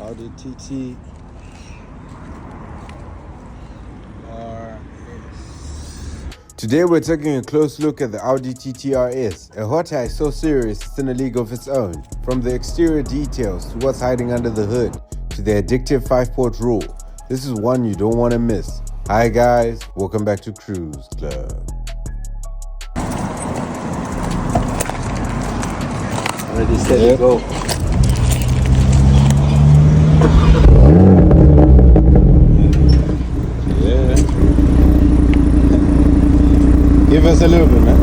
Audi TTRS. Today we're taking a close look at the Audi TTRS, a hot hatch so serious it's in a league of its own. From the exterior details to what's hiding under the hood to the addictive 5-port roar, this is one you don't want to miss. Hi guys, welcome back to Kruze Club. Ready, steady, go. Yeah. Give us a little bit, man.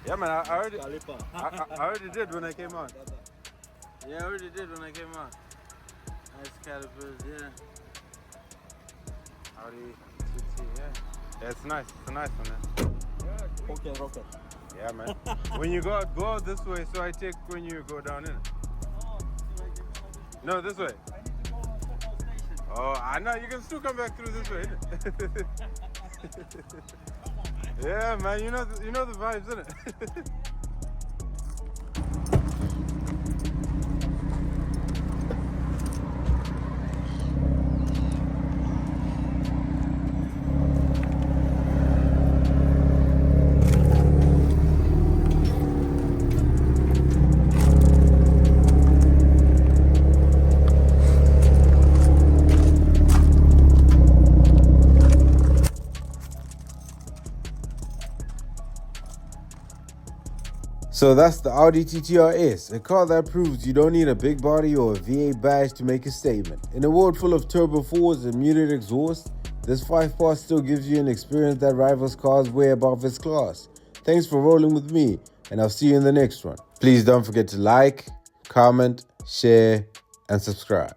Yeah, man, I already did when I came on. Yeah, I already did when I came on. Nice calipers, yeah. Audi TT, yeah. Yeah, it's nice. It's a nice one, man. Yeah, okay, rocket. Yeah, man. When you go out this way, so I take when you go down in. No, this way. I need to go on football station. Oh, I know. You can still come back through this way, innit? Come on, man. Yeah, man. You know the vibes, innit? So that's the Audi TTRS, a car that proves you don't need a big body or a V8 badge to make a statement. In a world full of turbo 4s and muted exhaust, this 5-part still gives you an experience that rivals cars way above its class. Thanks for rolling with me, and I'll see you in the next one. Please don't forget to like, comment, share, and subscribe.